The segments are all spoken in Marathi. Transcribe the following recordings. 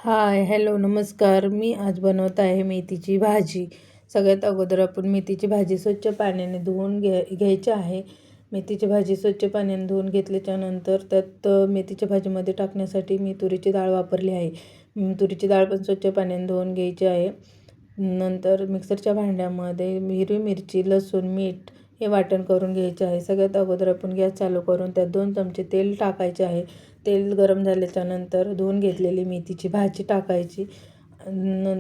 हाय, हॅलो, नमस्कार. मी आज बनवत आहे मेथीची भाजी. सगळ्यात अगोदर आपण मेथीची भाजी स्वच्छ पाण्याने धुवून घ्यायची आहे. मेथीची भाजी स्वच्छ पाण्याने धुवून घेतल्याच्यानंतर त्यात मेथीच्या भाजीमध्ये टाकण्यासाठी मी तुरीची डाळ वापरली आहे. तुरीची डाळ पण स्वच्छ पाण्याने धुवून घ्यायची आहे. नंतर मिक्सरच्या भांड्यामध्ये हिरवी मिरची, लसूण, मीठ हे वाटण करून घ्यायचे आहे. सगळ्यात अगोदर आपण गॅस चालू करून त्यात 2 चमचे तेल टाकायचे आहे. तेल गरम झाल्याच्यानंतर धुवून घेतलेली मेथीची भाजी टाकायची.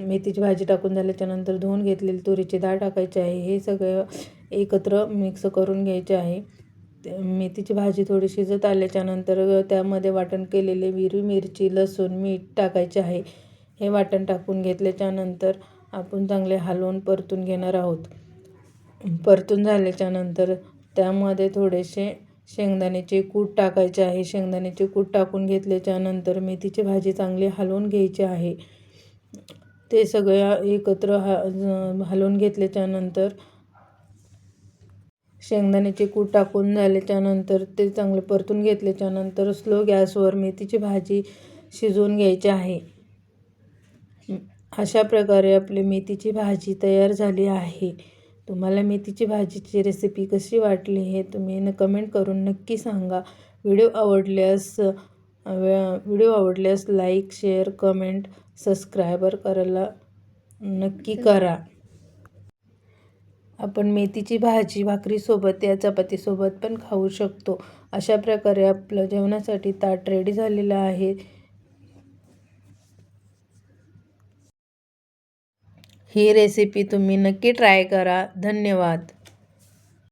मेथीची भाजी टाकून झाल्याच्यानंतर धुवून घेतलेली तुरीची डाळ टाकायची आहे. हे सगळं एकत्र मिक्स करून घ्यायचे आहे. मेथीची भाजी थोडी शिजत आल्याच्यानंतर त्यामध्ये वाटण केलेले हिरवी मिरची, लसूण, मीठ टाकायचे आहे. हे वाटण टाकून घेतल्याच्यानंतर आपण चांगले हलवून परतून घेणार आहोत. परतून झाल्याच्यानंतर त्यामध्ये थोडेसे शेंगदाण्याचे कूट टाकायचे आहे. शेंगदाण्याचे कूट टाकून घेतल्याच्यानंतर मेथीची भाजी चांगली हलवून घ्यायची आहे. ते सगळं एकत्र हलवून घेतल्याच्यानंतर शेंगदाण्याचे कूट टाकून झाल्याच्यानंतर ते चांगले परतून घेतल्याच्यानंतर स्लो गॅसवर मेथीची भाजी शिजवून घ्यायची आहे. अशा प्रकारे आपली मेथीची भाजी तयार झाली आहे. तुम्हाला मेथीची भाजीची रेसिपी कशी वाटली हे तुम्ही कमेंट करून नक्की सांगा. व्हिडिओ आवडल्यास लाईक, शेअर, कमेंट, सबस्क्राईबर करायला नक्की करा. आपण मेथीची भाजी भाकरीसोबत या चपातीसोबत पण खाऊ शकतो. अशा प्रकारे आपलं जेवणासाठी ताट रेडी झालेलं आहे. ही रेसिपी तुम्ही नक्की ट्राय करा. धन्यवाद.